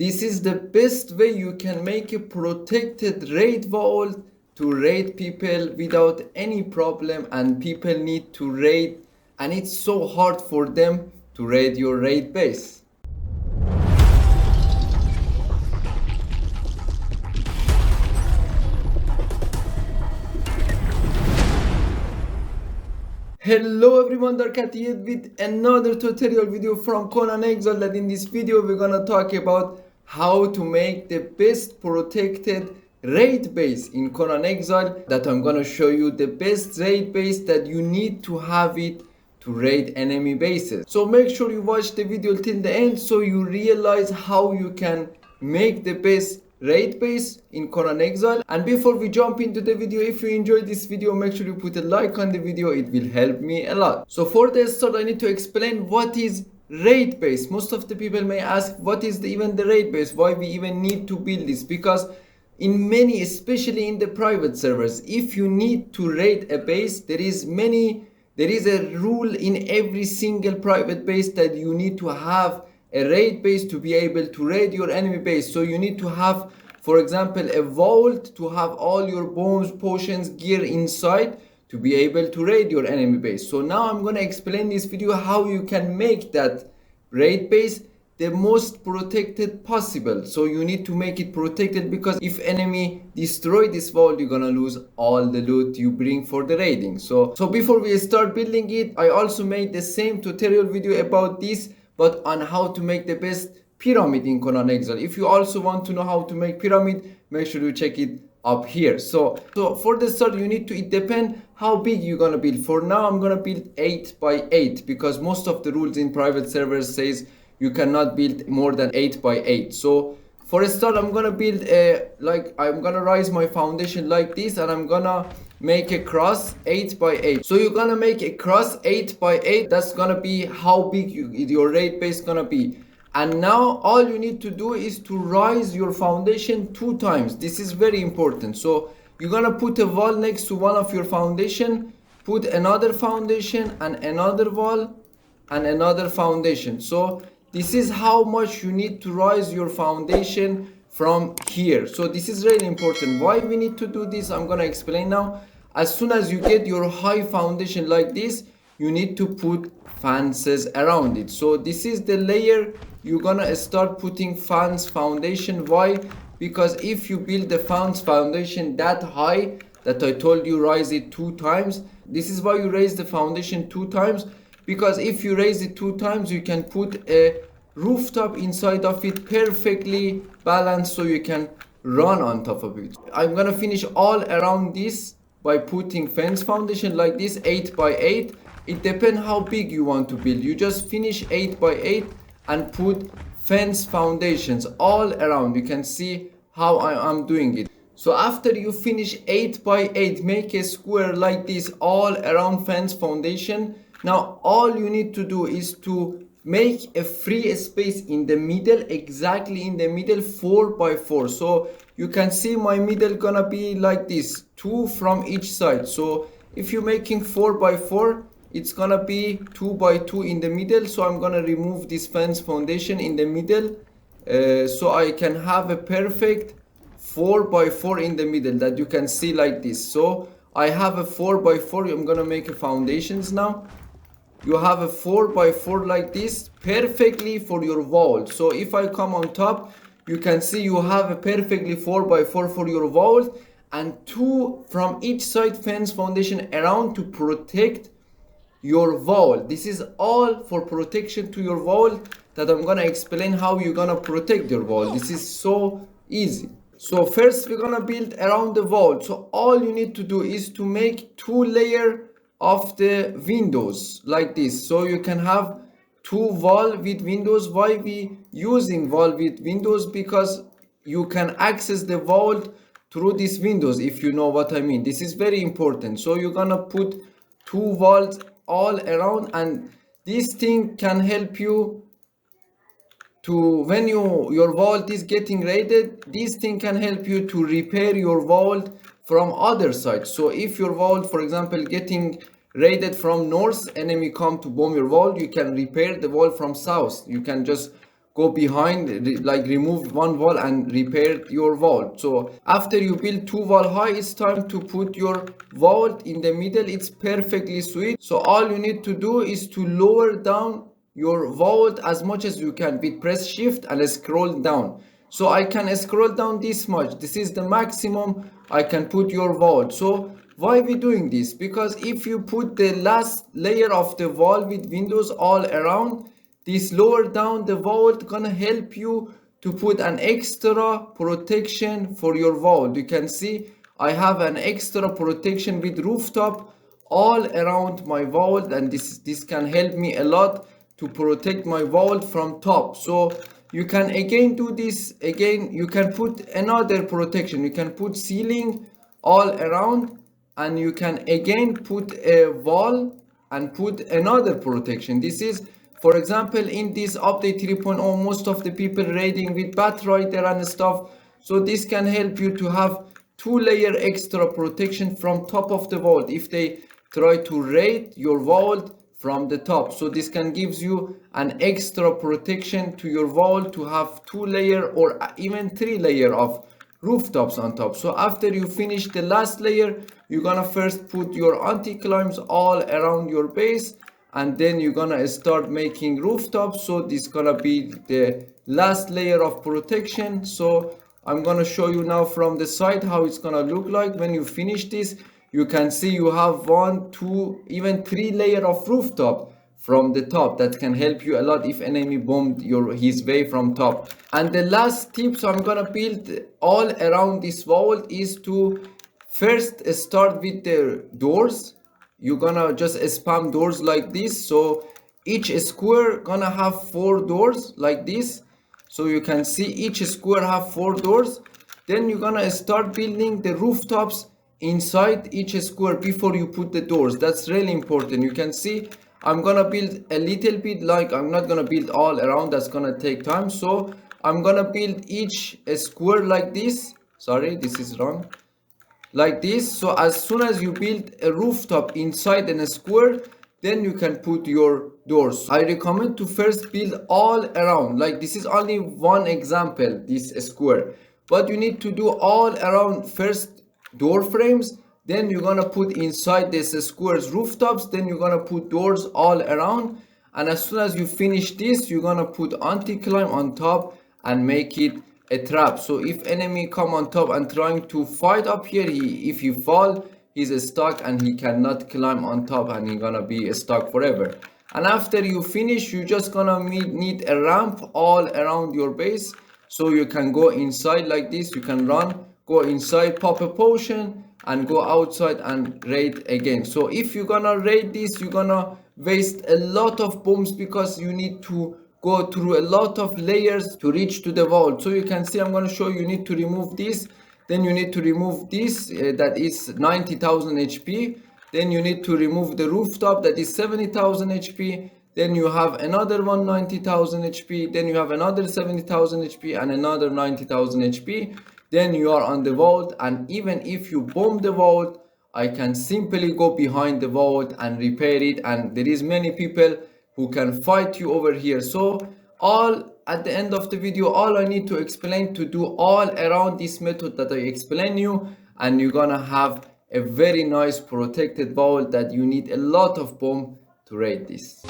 This is the best way you can make a protected raid vault to raid people without any problem, and people need to raid and it's so hard for them to raid your raid base. Hello everyone, Darkat here with another tutorial video from Conan Exiles. And in this video we're gonna talk about how to make the best protected raid base in Conan Exile. That I'm gonna show you the best raid base that you need to have it to raid enemy bases. So make sure you watch the video till the end so you realize how you can make the best raid base in Conan Exile. And before we jump into the video, if you enjoyed this video, make sure you put a like on the video, it will help me a lot. So for the start, I need to explain what is raid base. Most of the people may ask, what is even the raid base, why we even need to build this? Because in many, especially in the private servers, if you need to raid a base, there is a rule in every single private base that you need to have a raid base to be able to raid your enemy base. So you need to have, for example, a vault to have all your bombs, potions, gear inside to be able to raid your enemy base. So now I'm gonna explain this video how you can make that raid base the most protected possible. So you need to make it protected, because if enemy destroy this vault, you're gonna lose all the loot you bring for the raiding. So before we start building it, I also made the same tutorial video about this, but on how to make the best pyramid in Conan Exile. If you also want to know how to make pyramid, make sure you check it up here. So for the start, you need to, it depends how big you're gonna build. For now, I'm gonna build 8 by 8 because most of the rules in private servers says you cannot build more than 8 by 8. So for a start, I'm gonna build I'm gonna raise my foundation like this, and I'm gonna make a cross 8 by 8. So you're gonna make a cross 8 by 8. That's gonna be how big your raid base gonna be. And now all you need to do is to raise your foundation 2 times. This is very important. So you're gonna put a wall next to one of your foundation, put another foundation and another wall and another foundation. So this is how much you need to raise your foundation from here. So this is really important. Why we need to do this, I'm gonna explain now. As soon as you get your high foundation like this, you need to put fences around it. So this is the layer you're gonna start putting fence foundation. Why? Because if you build the fence foundation that high that I told you, raise it 2 times. This is why you raise the foundation 2 times, because if you raise it 2 times, you can put a rooftop inside of it perfectly balanced so you can run on top of it. I'm gonna finish all around this by putting fence foundation like this 8 by 8. It depends how big you want to build. You just finish 8 by 8 and put fence foundations all around. You can see how I'm doing it. So after you finish 8 by 8, make a square like this all around fence foundation. Now all you need to do is to make a free space in the middle, exactly in the middle, 4 by 4. So you can see my middle gonna be like this, 2 from each side. So if you're making 4 by 4, it's gonna be 2 by 2 in the middle. So I'm gonna remove this fence foundation in the middle, so I can have a perfect 4 by 4 in the middle that you can see like this. So I have a 4 by 4. I'm gonna make a foundations now. You have a 4 by 4 like this, perfectly for your vault. So if I come on top, you can see you have a perfectly 4 by 4 for your vault, and 2 from each side fence foundation around to protect your vault. This is all for protection to your vault, that I'm gonna explain how you're gonna protect your vault. This is so easy. So first we're gonna build around the vault. So all you need to do is to make 2 layers of the windows like this. So you can have 2 wall with windows. Why we using wall with windows? Because you can access the vault through these windows, if you know what I mean. This is very important. So you're gonna put 2 walls all around, and this thing can help you to, when your vault is getting raided, this thing can help you to repair your vault from other sides. So if your vault, for example, getting raided from north, enemy come to bomb your vault, you can repair the vault from south. You can just go behind, like remove one wall and repair your vault. So after you build 2 wall high, it's time to put your vault in the middle. It's perfectly sweet. So all you need to do is to lower down your vault as much as you can with press shift and scroll down. So I can scroll down this much. This is the maximum I can put your vault. So why are we doing this? Because if you put the last layer of the wall with windows all around, this lower down the vault gonna help you to put an extra protection for your vault. You can see I have an extra protection with rooftop all around my vault, and this can help me a lot to protect my vault from top. So you can again do this again. You can put another protection. You can put ceiling all around, and you can again put a wall and put another protection. This is, for example, in this update 3.0, most of the people raiding with Batrider and stuff. So this can help you to have 2 layer extra protection from top of the vault if they try to raid your vault from the top. So this can gives you an extra protection to your vault to have 2 layer or even 3 layer of rooftops on top. So after you finish the last layer, you're gonna first put your anti-climbs all around your base, and then you're gonna start making rooftops. So this gonna be the last layer of protection. So I'm gonna show you now from the side how it's gonna look like when you finish this. You can see you have 1, 2, even 3 layer of rooftop from the top. That can help you a lot if enemy bombed his way from top. And the last tips I'm gonna build all around this vault is to first start with the doors. You're gonna just spam doors like this. So each square gonna have 4 doors like this. So you can see each square have 4 doors. Then you're gonna start building the rooftops inside each square before you put the doors. That's really important. You can see I'm gonna build a little bit, like I'm not gonna build all around, that's gonna take time. So I'm gonna build each square like this. Sorry, this is wrong. Like this. So as soon as you build a rooftop inside in a square, then you can put your doors. I recommend to first build all around. Like this is only one example, this square, but you need to do all around first door frames. Then you're gonna put inside this squares rooftops. Then you're gonna put doors all around, and as soon as you finish this, you're gonna put anti-climb on top and make it a trap. So if enemy come on top and trying to fight up here, if he fall, he's stuck and he cannot climb on top, and he's gonna be stuck forever. And after you finish, you just gonna need a ramp all around your base, so you can go inside like this. You can run, go inside, pop a potion, and go outside and raid again. So if you're gonna raid this, you're gonna waste a lot of bombs because you need to go through a lot of layers to reach to the vault. So you can see I'm going to show you need to remove this, then you need to remove this that is 90,000 HP, then you need to remove the rooftop that is 70,000 HP, then you have another one 90,000 HP, then you have another 70,000 HP and another 90,000 HP. Then you are on the vault, and even if you bomb the vault, I can simply go behind the vault and repair it, and there is many people who can fight you over here. So all at the end of the video, all I need to explain to do all around this method that I explain you, and you're gonna have a very nice protected vault that you need a lot of bomb to raid this.